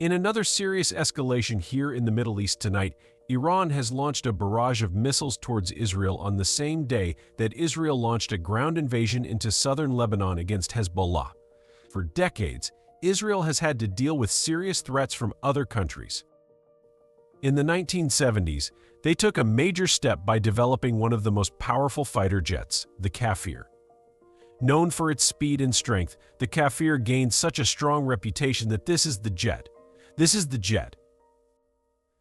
In another serious escalation here in the Middle East tonight, Iran has launched a barrage of missiles towards Israel on the same day that Israel launched a ground invasion into southern Lebanon against Hezbollah. For decades, Israel has had to deal with serious threats from other countries. In the 1970s, they took a major step by developing one of the most powerful fighter jets, the Kafir. Known for its speed and strength, the Kafir gained such a strong reputation that this is the jet. This is the jet.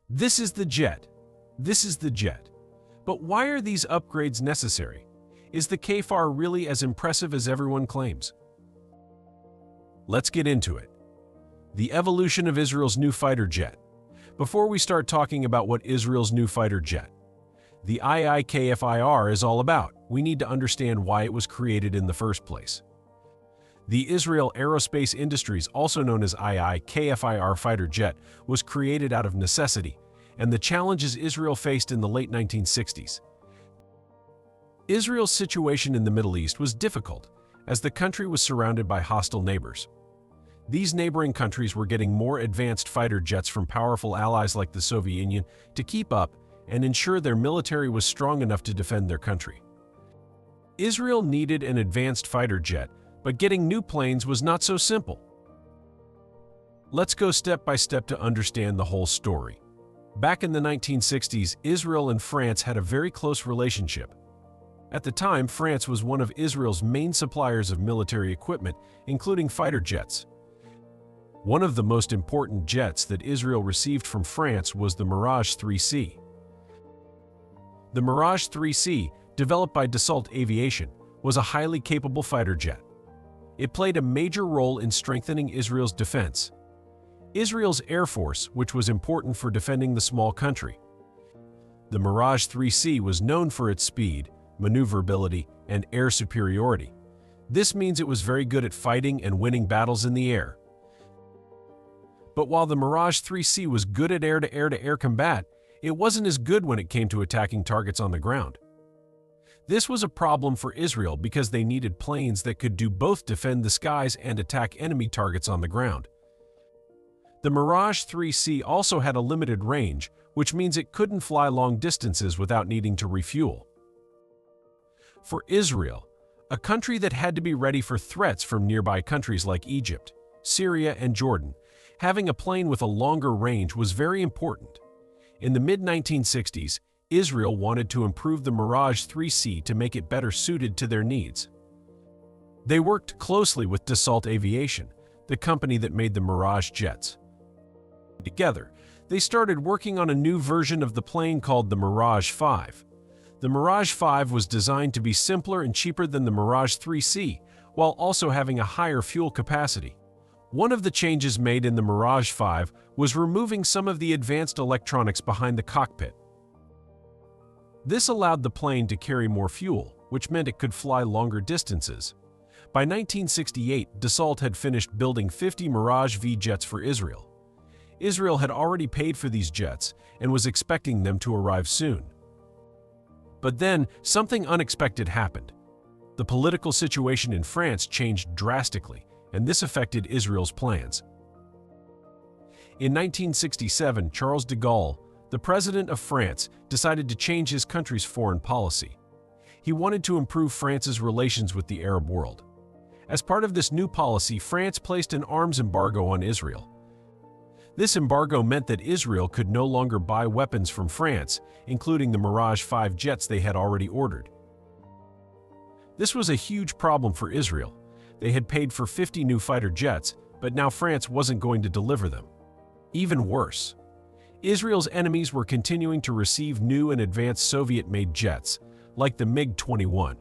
This is the jet. This is the jet. But why are these upgrades necessary? Is the Kafir really as impressive as everyone claims? Let's get into it. The evolution of Israel's new fighter jet. Before we start talking about what Israel's new fighter jet, the IIKFIR is all about, we need to understand why it was created in the first place. The Israel Aerospace Industries, also known as IIKFIR fighter jet, was created out of necessity and the challenges Israel faced in the late 1960s. Israel's situation in the Middle East was difficult, as the country was surrounded by hostile neighbors. These neighboring countries were getting more advanced fighter jets from powerful allies like the Soviet Union to keep up and ensure their military was strong enough to defend their country. Israel needed an advanced fighter jet, but getting new planes was not so simple. Let's go step by step to understand the whole story. Back in the 1960s, Israel and France had a very close relationship. At the time, France was one of Israel's main suppliers of military equipment, including fighter jets. One of the most important jets that Israel received from France was the Mirage 3C. The Mirage 3C, developed by Dassault Aviation, was a highly capable fighter jet. It played a major role in strengthening Israel's defense. Israel's Air Force, which was important for defending the small country. The Mirage 3C was known for its speed, maneuverability, and air superiority. This means it was very good at fighting and winning battles in the air. But while the Mirage 3C was good at air-to-air combat, it wasn't as good when it came to attacking targets on the ground. This was a problem for Israel because they needed planes that could do both defend the skies and attack enemy targets on the ground. The Mirage 3C also had a limited range, which means it couldn't fly long distances without needing to refuel. For Israel, a country that had to be ready for threats from nearby countries like Egypt, Syria, and Jordan, having a plane with a longer range was very important. In the mid-1960s, Israel wanted to improve the Mirage 3C to make it better suited to their needs. They worked closely with Dassault Aviation, the company that made the Mirage jets. Together, they started working on a new version of the plane called the Mirage 5. The Mirage 5 was designed to be simpler and cheaper than the Mirage 3C, while also having a higher fuel capacity. One of the changes made in the Mirage 5 was removing some of the advanced electronics behind the cockpit. This allowed the plane to carry more fuel, which meant it could fly longer distances. By 1968, Dassault had finished building 50 Mirage V jets for Israel. Israel had already paid for these jets and was expecting them to arrive soon. But then, something unexpected happened. The political situation in France changed drastically, and this affected Israel's plans. In 1967, Charles de Gaulle, the president of France, decided to change his country's foreign policy. He wanted to improve France's relations with the Arab world. As part of this new policy, France placed an arms embargo on Israel. This embargo meant that Israel could no longer buy weapons from France, including the Mirage 5 jets they had already ordered. This was a huge problem for Israel. They had paid for 50 new fighter jets, but now France wasn't going to deliver them. Even worse, Israel's enemies were continuing to receive new and advanced Soviet-made jets, like the MiG-21.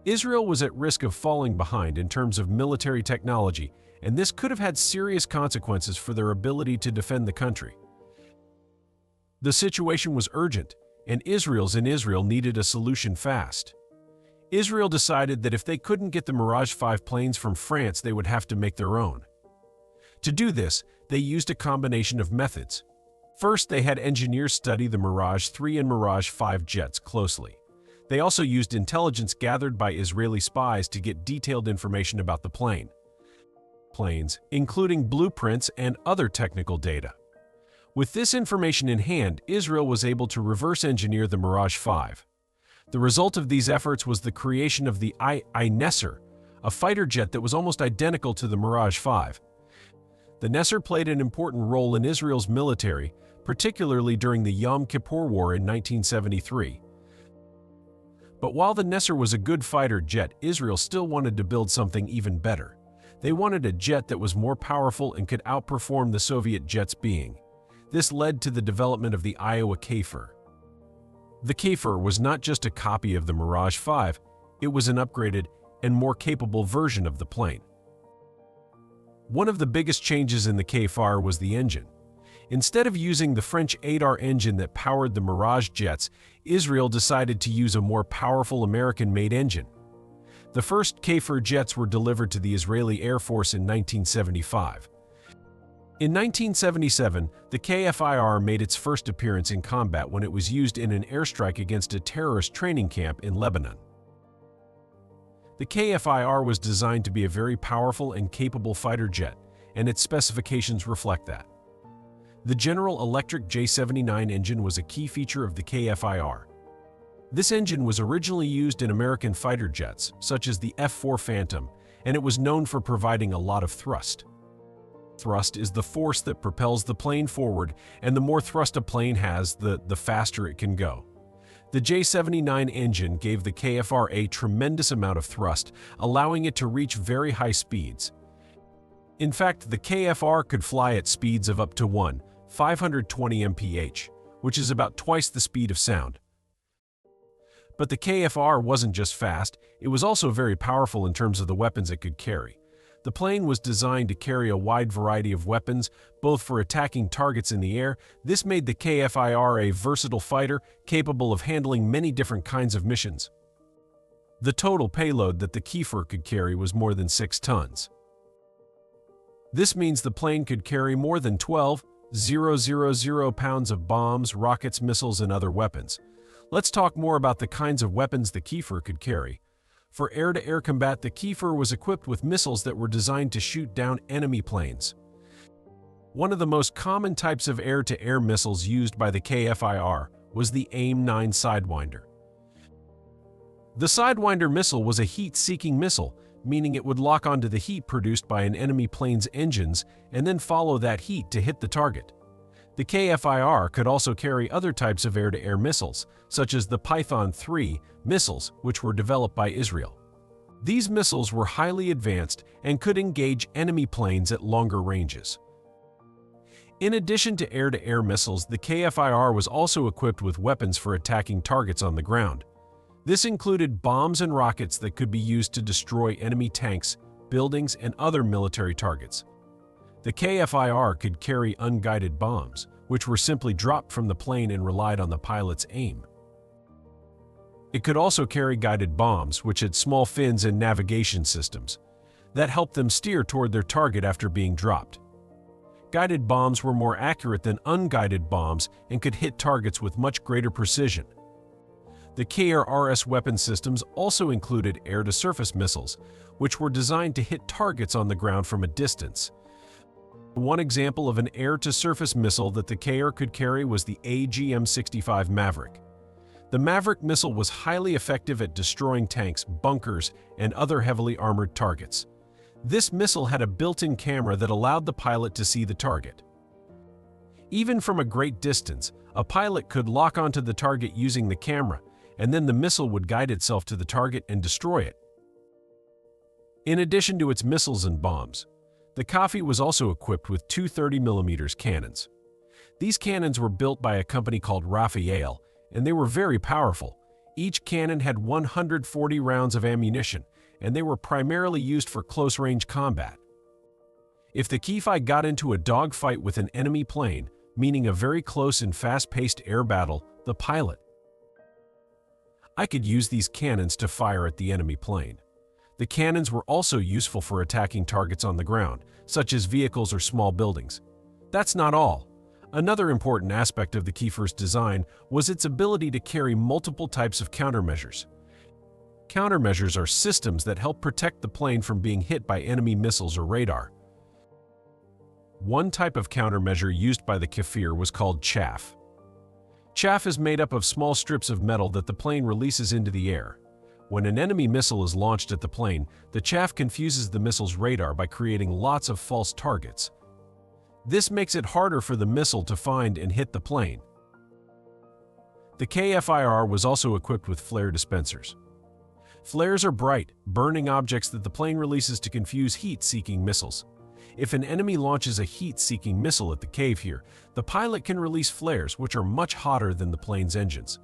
Israel was at risk of falling behind in terms of military technology, and this could have had serious consequences for their ability to defend the country. The situation was urgent, and Israel needed a solution fast. Israel decided that if they couldn't get the Mirage 5 planes from France, they would have to make their own. To do this, they used a combination of methods. First, they had engineers study the Mirage 3 and Mirage 5 jets closely. They also used intelligence gathered by Israeli spies to get detailed information about the plane. planes, including blueprints and other technical data. With this information in hand, Israel was able to reverse engineer the Mirage 5. The result of these efforts was the creation of the Nesser, a fighter jet that was almost identical to the Mirage 5. The Nesser played an important role in Israel's military, particularly during the Yom Kippur War in 1973. But while the Nesser was a good fighter jet, Israel still wanted to build something even better. They wanted a jet that was more powerful and could outperform the Soviet jets being. This led to the development of the Iowa Kfir. The Kfir was not just a copy of the Mirage 5, it was an upgraded and more capable version of the plane. One of the biggest changes in the Kfir was the engine. Instead of using the French 8R engine that powered the Mirage jets, Israel decided to use a more powerful American-made engine. The first Kfir jets were delivered to the Israeli Air Force in 1975. In 1977, the Kfir made its first appearance in combat when it was used in an airstrike against a terrorist training camp in Lebanon. The Kfir was designed to be a very powerful and capable fighter jet, and its specifications reflect that. The General Electric J79 engine was a key feature of the Kfir. This engine was originally used in American fighter jets, such as the F-4 Phantom, and it was known for providing a lot of thrust. Thrust is the force that propels the plane forward, and the more thrust a plane has, the faster it can go. The J79 engine gave the Kfir a tremendous amount of thrust, allowing it to reach very high speeds. In fact, the Kfir could fly at speeds of up to 520 mph, which is about twice the speed of sound. But the Kfir wasn't just fast, it was also very powerful in terms of the weapons it could carry. The plane was designed to carry a wide variety of weapons, both for attacking targets in the air. This made the Kfir a versatile fighter, capable of handling many different kinds of missions. The total payload that the Kfir could carry was more than 6 tons. This means the plane could carry more than 12,000 pounds of bombs, rockets, missiles, and other weapons. Let's talk more about the kinds of weapons the Kfir could carry. For air-to-air combat, the Kfir was equipped with missiles that were designed to shoot down enemy planes. One of the most common types of air-to-air missiles used by the Kfir was the AIM-9 Sidewinder. The Sidewinder missile was a heat-seeking missile, meaning it would lock onto the heat produced by an enemy plane's engines and then follow that heat to hit the target. The Kfir could also carry other types of air-to-air missiles, such as the Python 3 missiles, which were developed by Israel. These missiles were highly advanced and could engage enemy planes at longer ranges. In addition to air-to-air missiles, the Kfir was also equipped with weapons for attacking targets on the ground. This included bombs and rockets that could be used to destroy enemy tanks, buildings, and other military targets. The Kfir could carry unguided bombs, which were simply dropped from the plane and relied on the pilot's aim. It could also carry guided bombs, which had small fins and navigation systems that helped them steer toward their target after being dropped. Guided bombs were more accurate than unguided bombs and could hit targets with much greater precision. The KRRS weapon systems also included air-to-surface missiles, which were designed to hit targets on the ground from a distance. One example of an air-to-surface missile that the KR could carry was the AGM-65 Maverick. The Maverick missile was highly effective at destroying tanks, bunkers, and other heavily armored targets. This missile had a built-in camera that allowed the pilot to see the target. Even from a great distance, a pilot could lock onto the target using the camera, and then the missile would guide itself to the target and destroy it. In addition to its missiles and bombs, the Kfir was also equipped with two 30mm cannons. These cannons were built by a company called Rafael, and they were very powerful. Each cannon had 140 rounds of ammunition, and they were primarily used for close-range combat. If the Kfir got into a dogfight with an enemy plane, meaning a very close and fast-paced air battle, the pilot could use these cannons to fire at the enemy plane. The cannons were also useful for attacking targets on the ground, such as vehicles or small buildings. That's not all. Another important aspect of the Kfir's design was its ability to carry multiple types of countermeasures. Countermeasures are systems that help protect the plane from being hit by enemy missiles or radar. One type of countermeasure used by the Kafir was called chaff. Chaff is made up of small strips of metal that the plane releases into the air. When an enemy missile is launched at the plane, the chaff confuses the missile's radar by creating lots of false targets. This makes it harder for the missile to find and hit the plane. The KFIR was also equipped with flare dispensers. Flares are bright, burning objects that the plane releases to confuse heat-seeking missiles. If an enemy launches a heat-seeking missile at the cave here, the pilot can release flares which are much hotter than the plane's engines.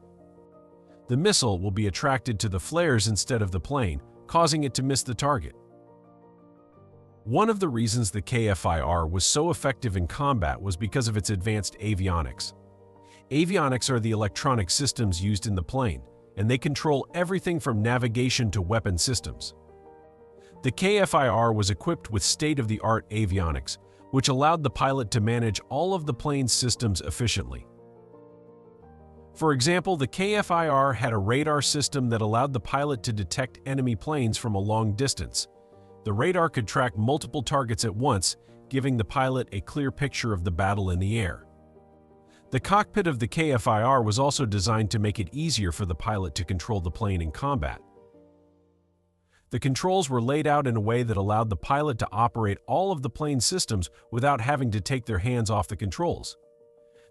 The missile will be attracted to the flares instead of the plane, causing it to miss the target. One of the reasons the KFIR was so effective in combat was because of its advanced avionics. Avionics are the electronic systems used in the plane, and they control everything from navigation to weapon systems. The KFIR was equipped with state-of-the-art avionics, which allowed the pilot to manage all of the plane's systems efficiently. For example, the KFIR had a radar system that allowed the pilot to detect enemy planes from a long distance. The radar could track multiple targets at once, giving the pilot a clear picture of the battle in the air. The cockpit of the KFIR was also designed to make it easier for the pilot to control the plane in combat. The controls were laid out in a way that allowed the pilot to operate all of the plane's systems without having to take their hands off the controls.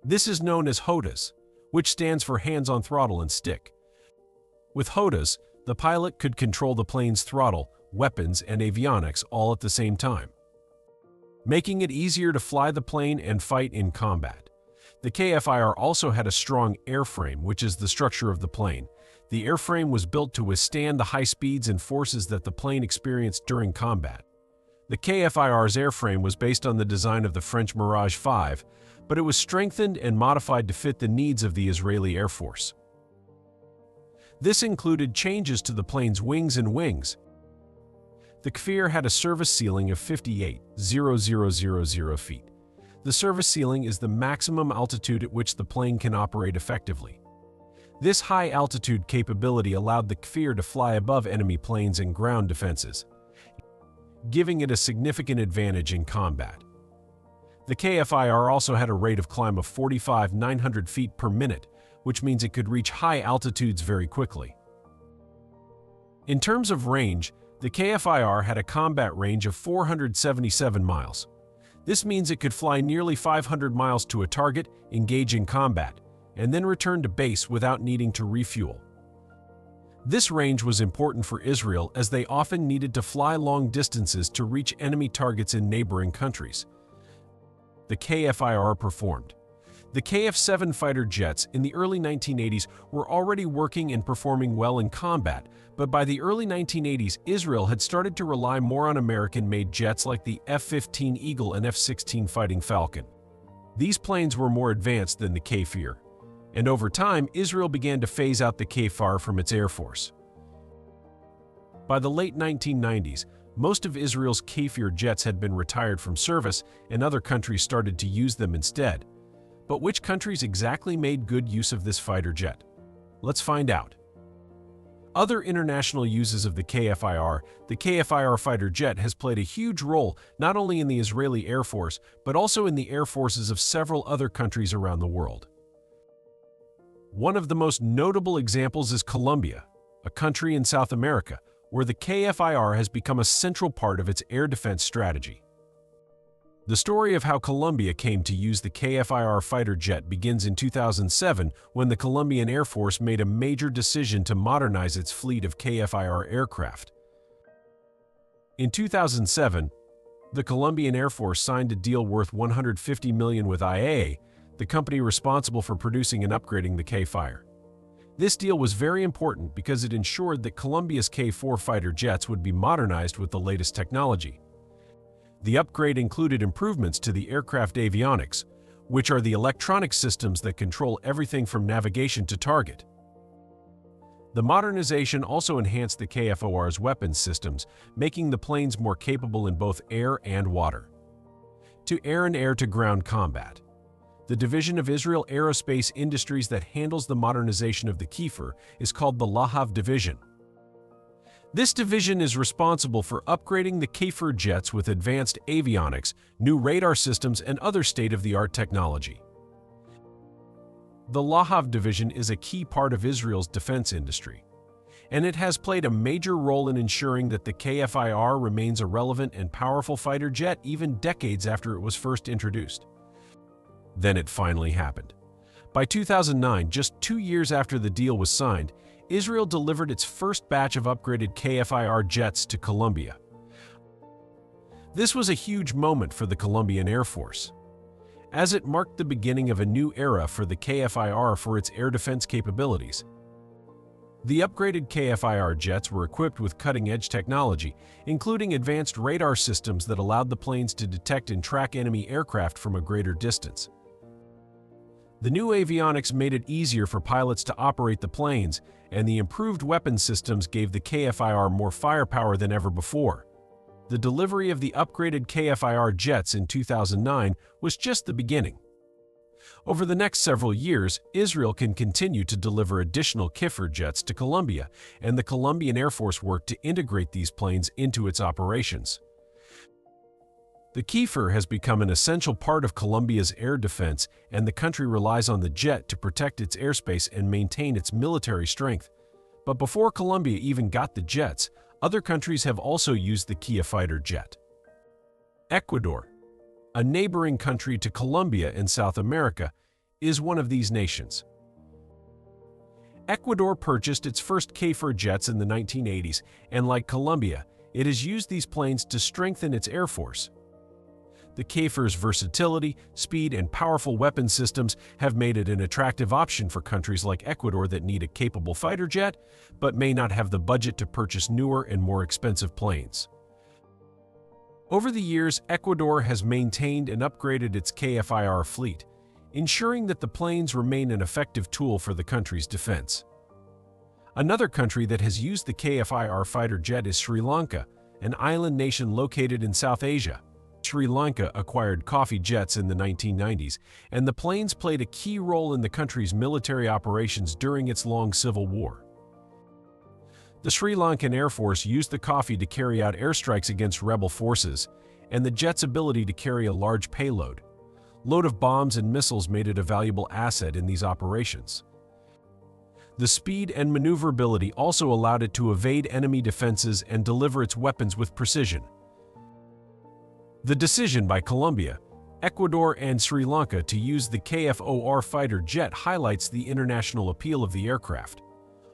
This is known as HOTAS, which stands for hands on throttle and stick. With HOTAS, the pilot could control the plane's throttle, weapons, and avionics all at the same time, making it easier to fly the plane and fight in combat. The KFIR also had a strong airframe, which is the structure of the plane. The airframe was built to withstand the high speeds and forces that the plane experienced during combat. The KFIR's airframe was based on the design of the French Mirage 5, but it was strengthened and modified to fit the needs of the Israeli Air Force. This included changes to the plane's wings and wings. The Kafir had a service ceiling of 58,000 feet. The service ceiling is the maximum altitude at which the plane can operate effectively. This high-altitude capability allowed the Kafir to fly above enemy planes and ground defenses, giving it a significant advantage in combat. The KFIR also had a rate of climb of 45,900 feet per minute, which means it could reach high altitudes very quickly. In terms of range, the KFIR had a combat range of 477 miles. This means it could fly nearly 500 miles to a target, engage in combat, and then return to base without needing to refuel. This range was important for Israel as they often needed to fly long distances to reach enemy targets in neighboring countries. The KFIR performed. The KF-7 fighter jets in the early 1980s were already working and performing well in combat, but by the early 1980s, Israel had started to rely more on American-made jets like the F-15 Eagle and F-16 Fighting Falcon. These planes were more advanced than the Kafir, and over time, Israel began to phase out the Kafir from its air force. By the late 1990s, most of Israel's Kafir jets had been retired from service, and other countries started to use them instead. But which countries exactly made good use of this fighter jet? Let's find out. Other international uses of the KFIR fighter jet has played a huge role not only in the Israeli Air Force, but also in the air forces of several other countries around the world. One of the most notable examples is Colombia, a country in South America, where the KFIR has become a central part of its air defense strategy. The story of how Colombia came to use the KFIR fighter jet begins in 2007 when the Colombian Air Force made a major decision to modernize its fleet of KFIR aircraft. In 2007, the Colombian Air Force signed a deal worth $150 million with IAA, the company responsible for producing and upgrading the K-Fire. This deal was very important because it ensured that Colombia's K-4 fighter jets would be modernized with the latest technology. The upgrade included improvements to the aircraft avionics, which are the electronic systems that control everything from navigation to target. The modernization also enhanced the KFOR's weapons systems, making the planes more capable in both air and water. To air and air-to-ground combat. The division of Israel Aerospace Industries that handles the modernization of the Kfir is called the Lahav Division. This division is responsible for upgrading the Kfir jets with advanced avionics, new radar systems, and other state-of-the-art technology. The Lahav division is a key part of Israel's defense industry, and it has played a major role in ensuring that the Kfir remains a relevant and powerful fighter jet even decades after it was first introduced. Then it finally happened. By 2009, just 2 years after the deal was signed, Israel delivered its first batch of upgraded Kfir jets to Colombia. This was a huge moment for the Colombian Air Force, as it marked the beginning of a new era for the Kfir for its air defense capabilities. The upgraded Kfir jets were equipped with cutting-edge technology, including advanced radar systems that allowed the planes to detect and track enemy aircraft from a greater distance. The new avionics made it easier for pilots to operate the planes, and the improved weapon systems gave the Kfir more firepower than ever before. The delivery of the upgraded Kfir jets in 2009 was just the beginning. Over the next several years, Israel can continue to deliver additional Kfir jets to Colombia, and the Colombian Air Force worked to integrate these planes into its operations. The Kfir has become an essential part of Colombia's air defense, and the country relies on the jet to protect its airspace and maintain its military strength. But before Colombia even got the jets, other countries have also used the Kia fighter jet. Ecuador, a neighboring country to Colombia in South America, is one of these nations. Ecuador purchased its first Kfir jets in the 1980s, and like Colombia, it has used these planes to strengthen its air force. The Kfir's versatility, speed, and powerful weapon systems have made it an attractive option for countries like Ecuador that need a capable fighter jet, but may not have the budget to purchase newer and more expensive planes. Over the years, Ecuador has maintained and upgraded its Kfir fleet, ensuring that the planes remain an effective tool for the country's defense. Another country that has used the Kfir fighter jet is Sri Lanka, an island nation located in South Asia. Sri Lanka acquired Coffee jets in the 1990s, and the planes played a key role in the country's military operations during its long civil war. The Sri Lankan Air Force used the Coffee to carry out airstrikes against rebel forces, and the jet's ability to carry a large payload load of bombs and missiles made it a valuable asset in these operations. The speed and maneuverability also allowed it to evade enemy defenses and deliver its weapons with precision. The decision by Colombia, Ecuador, and Sri Lanka to use the KFOR fighter jet highlights the international appeal of the aircraft.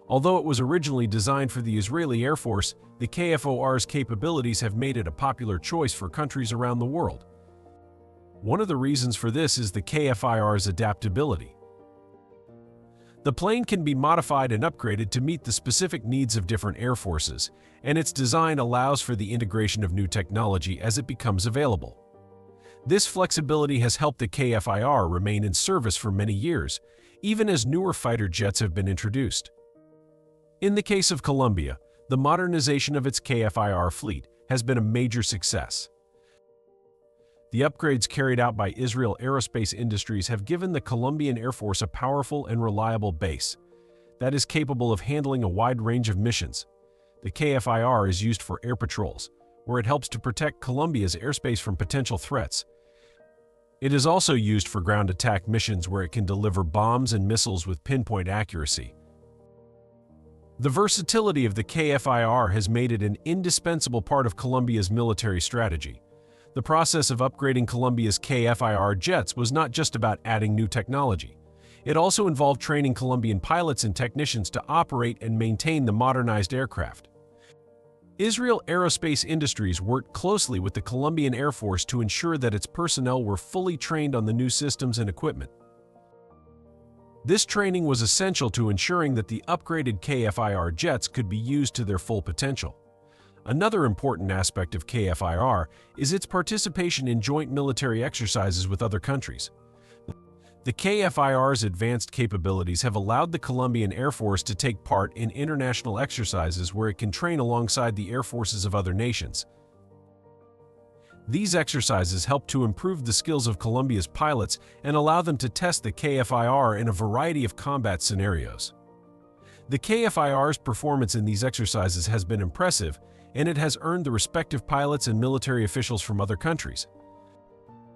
Although it was originally designed for the Israeli Air Force, the KFOR's capabilities have made it a popular choice for countries around the world. One of the reasons for this is the KFIR's adaptability. The plane can be modified and upgraded to meet the specific needs of different air forces, and its design allows for the integration of new technology as it becomes available. This flexibility has helped the KFIR remain in service for many years, even as newer fighter jets have been introduced. In the case of Colombia, the modernization of its KFIR fleet has been a major success. The upgrades carried out by Israel Aerospace Industries have given the Colombian Air Force a powerful and reliable base that is capable of handling a wide range of missions. The KFIR is used for air patrols, where it helps to protect Colombia's airspace from potential threats. It is also used for ground attack missions where it can deliver bombs and missiles with pinpoint accuracy. The versatility of the KFIR has made it an indispensable part of Colombia's military strategy. The process of upgrading Colombia's KFIR jets was not just about adding new technology. It also involved training Colombian pilots and technicians to operate and maintain the modernized aircraft. Israel Aerospace Industries worked closely with the Colombian Air Force to ensure that its personnel were fully trained on the new systems and equipment. This training was essential to ensuring that the upgraded KFIR jets could be used to their full potential. Another important aspect of KFIR is its participation in joint military exercises with other countries. The KFIR's advanced capabilities have allowed the Colombian Air Force to take part in international exercises where it can train alongside the air forces of other nations. These exercises help to improve the skills of Colombia's pilots and allow them to test the KFIR in a variety of combat scenarios. The KFIR's performance in these exercises has been impressive, and it has earned the respect of pilots and military officials from other countries.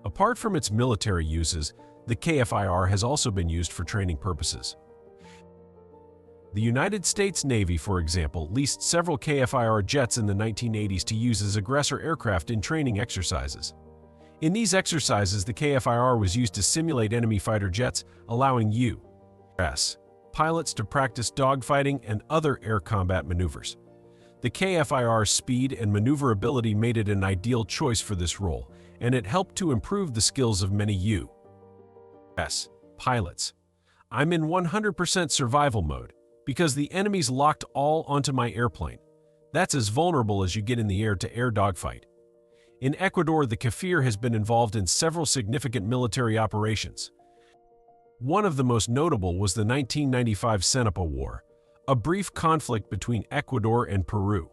Apart from its military uses, the KFIR has also been used for training purposes. The United States Navy, for example, leased several KFIR jets in the 1980s to use as aggressor aircraft in training exercises. In these exercises, the KFIR was used to simulate enemy fighter jets, allowing U.S. pilots to practice dogfighting and other air combat maneuvers. The KFIR's speed and maneuverability made it an ideal choice for this role, and it helped to improve the skills of many U.S. pilots. I'm in 100% survival mode, because the enemy's locked all onto my airplane. That's as vulnerable as you get in the air-to-air dogfight. In Ecuador, the KFIR has been involved in several significant military operations. One of the most notable was the 1995 Cenepa War, a brief conflict between Ecuador and Peru.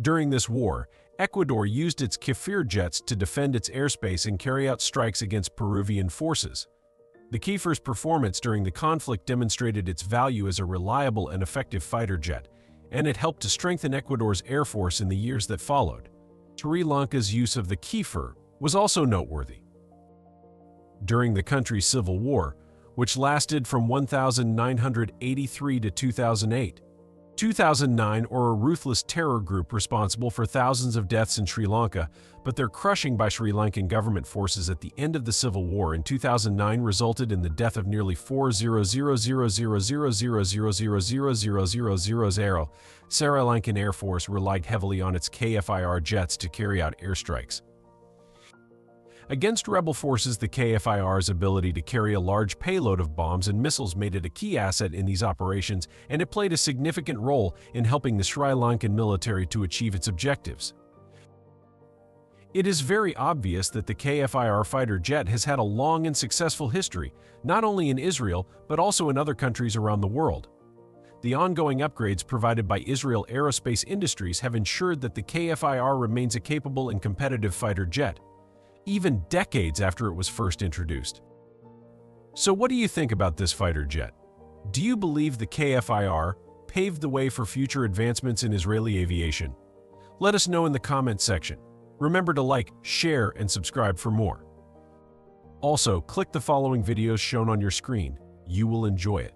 During this war, Ecuador used its KFIR jets to defend its airspace and carry out strikes against Peruvian forces. The KFIR's performance during the conflict demonstrated its value as a reliable and effective fighter jet, and it helped to strengthen Ecuador's air force in the years that followed. Sri Lanka's use of the KFIR was also noteworthy. During the country's civil war, which lasted from 1983 to 2008, 2009 or a ruthless terror group responsible for thousands of deaths in Sri Lanka, but their crushing by Sri Lankan government forces at the end of the civil war in 2009 resulted in the death of nearly 400,000,000,000,000,000. Sri Lankan Air Force relied heavily on its KFIR jets to carry out airstrikes. Against rebel forces, the KFIR's ability to carry a large payload of bombs and missiles made it a key asset in these operations, and it played a significant role in helping the Sri Lankan military to achieve its objectives. It is very obvious that the KFIR fighter jet has had a long and successful history, not only in Israel, but also in other countries around the world. The ongoing upgrades provided by Israel Aerospace Industries have ensured that the KFIR remains a capable and competitive fighter jet, even decades after it was first introduced. So what do you think about this fighter jet? Do you believe the KFIR paved the way for future advancements in Israeli aviation? Let us know in the comment section. Remember to like, share, and subscribe for more. Also, click the following videos shown on your screen. You will enjoy it.